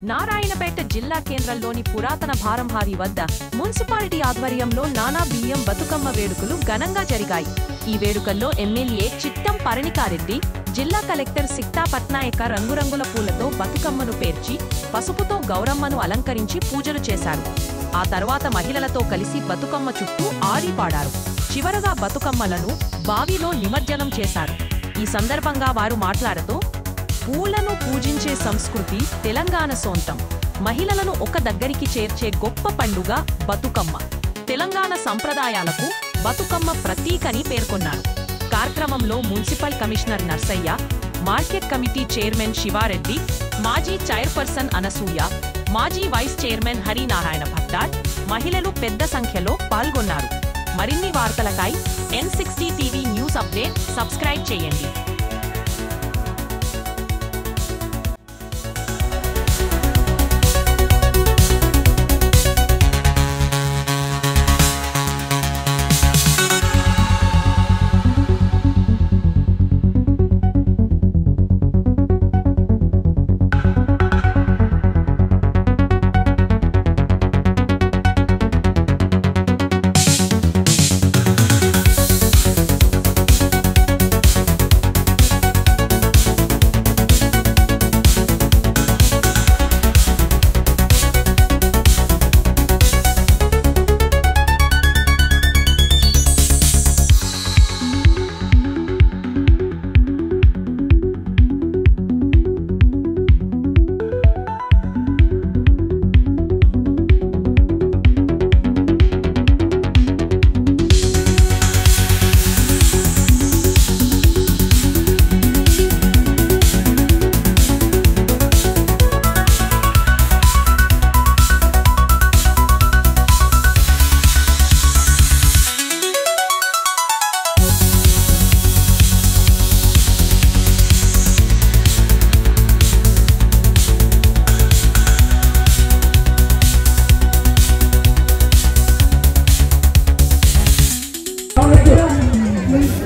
నారాయణపేట జిల్లా కేంద్రంలోని పురాతన భారంహారి వద్ద మున్సిపాలిటీ ఆధ్వర్యంలో నానా బియ్యం బతుకమ్మ వేడుకలు ఘనంగా జరిగాయి. ఈ వేడుకల్లో ఎమ్మెల్యే చిట్టం పరణికారెడ్డి, జిల్లా కలెక్టర్ సిక్తా పట్నాయక రంగురంగుల పూలతో బతుకమ్మను పేర్చి పసుపుతో గౌరమ్మను అలంకరించి పూజలు చేశారు. ఆ తర్వాత మహిళలతో కలిసి బతుకమ్మ చుట్టూ ఆడిపాడారు. చివరగా బతుకమ్మలను బావిలో నిమజ్జనం చేశారు. ఈ సందర్భంగా వారు మాట్లాడుతూ, పూలను పూజించే సంస్కృతి తెలంగాణ సొంతం. మహిళలను ఒక దగ్గరికి చేర్చే గొప్ప పండుగ బతుకమ్మ. తెలంగాణ సంప్రదాయాలకు బతుకమ్మ ప్రతీకని పేర్కొన్నారు. కార్యక్రమంలో municipal commissioner Narsaiah, market committee chairman Siva Reddy, మాజీ చైర్పర్సన్ అనసూయ, మాజీ వైస్ చైర్మన్ హరినారాయణ భట్టార్, మహిళలు పెద్ద సంఖ్యలో పాల్గొన్నారు. మరిన్ని వార్తలకై N60 TV news update subscribe చేయండి.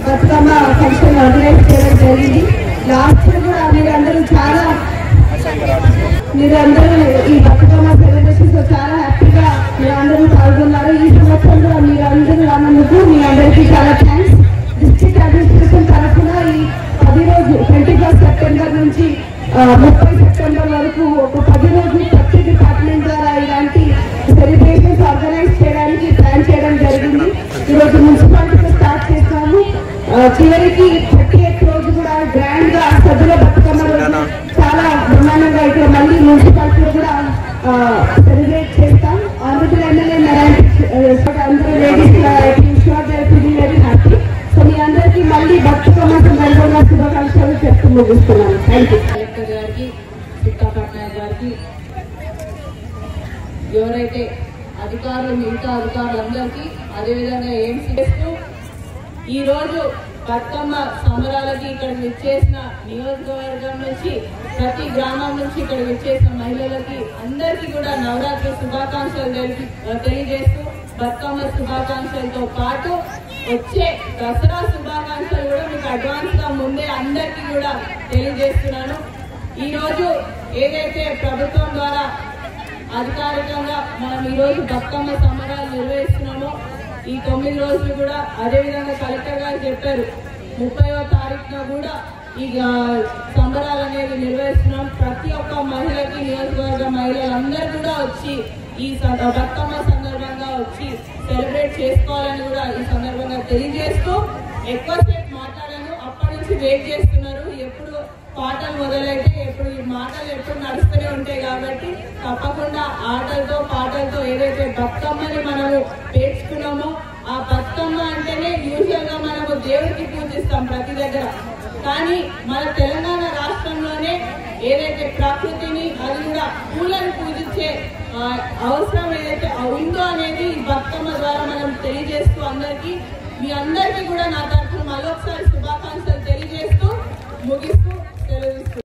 బతుకమ్మ ఫంక్షన్ ఆర్గనైజ్ చేయడం జరిగింది. లాస్ట్ కూడా మీరందరూ ఈ బతుకమ్మ సెలబ్రేషన్స్ లో చాలా హ్యాపీగా మీరందరూ పాల్గొన్నారు. ఈ సంవత్సరంలో మీరందరూ రానందుకు మీ అందరికీ చాలా థ్యాంక్స్. డిస్ట్రిక్ట్ అడ్మినిస్ట్రేషన్ తరఫున ఈ 10 రోజు 21 సెప్టెంబర్ నుంచి 30 సెప్టెంబర్ వరకు ఒక 10 రోజులు ప్రతి డిపార్ట్మెంట్ ద్వారా ఇలాంటి సెలబ్రేషన్స్ ఆర్గనైజ్ చేయడానికి ప్లాన్ చేయడం జరిగింది. ఈరోజు మున్సిపాలిటీతో స్టార్ట్ చేస్తాము. చివరికి 38 రోజు కూడా గ్రాండ్ గా సభ్యుల బతుకమ్మ రోజు చాలా బ్రహ్మాండంగా ఇక్కడ మళ్ళీ మున్సిపాలిటీ కూడా సెలబ్రేట్ చేస్తాం. ఆంధ్రప్రదేశ్ ఎమ్మెల్యే అందరూ లేడీస్ వెరీ హ్యాపీ. సో మీ అందరికీ మళ్ళీ బతుకమ్మ సందర్భంగా శుభాకాంక్షలు చెప్తూ ముగిస్తున్నాను. Thank you. కలెక్టర్ గారికి, సిక్తా పట్నాయక్ గారికి, ఎవరైతే అధికారులు మిగతా అధికారులందరికీ, అదేవిధంగా ఏఎంసీ చేస్తూ ఈరోజు బతుకమ్మ సంబరాలకి ఇక్కడికి విచ్చేసిన నియోజకవర్గం నుంచి ప్రతి గ్రామం నుంచి ఇక్కడికి విచ్చేసిన మహిళలకి అందరికీ కూడా నవరాత్రి శుభాకాంక్షలు తెలియజేస్తూ బతుకమ్మ శుభాకాంక్షలతో పాటు వచ్చే దసరా శుభాకాంక్షలు కూడా మీకు అడ్వాన్స్ గా ముందే అందరికీ కూడా తెలియజేస్తున్నాను. ఈరోజు ఏదైతే ప్రభుత్వం ద్వారా అధికారికంగా మనం ఈరోజు బతుకమ్మ సంబరాలు నిర్వహిస్తున్నామో ఈ 9 రోజులు కూడా అదేవిధంగా కలెక్టర్ గారు చెప్పారు 30వ తారీఖున కూడా ఈ సంబరాలు అనేది నిర్వహిస్తున్నాం. ప్రతి ఒక్క మహిళకి, నియోజకవర్గ మహిళలందరూ కూడా వచ్చి ఈ బతుకమ్మ సందర్భంగా వచ్చి సెలబ్రేట్ చేసుకోవాలని కూడా ఈ సందర్భంగా తెలియజేస్తూ ఎక్కువసేపు మాట్లాడాను. అప్పటి నుంచి వెయిట్ చేస్తున్నారు. ఎప్పుడు పాటలు మొదలైతే ఎప్పుడు ఈ మాటలు ఎప్పుడు నడుస్తూనే ఉంటాయి కాబట్టి తప్పకుండా ఆటలతో పాటలతో ఏదైతే బతుకమ్మని మనము పేర్చుకున్నామో ఆ బతుకమ్మ అంటేనే యూజువల్ గా మనము దేవుడికి పూజిస్తాం ప్రతి దగ్గర. కానీ మన తెలంగాణ రాష్ట్రంలోనే ఏదైతే ప్రకృతిని, అది కూడా పూలను పూజించే అవసరం ఏదైతే ఉందో అనేది ఈ బతుకమ్మ ద్వారా మనం తెలియజేస్తూ మీ అందరికీ కూడా నా తరఫున మరొకసారి శుభాకాంక్షలు తెలియజేస్తూ ముగిస్తూ సెలవిస్తూ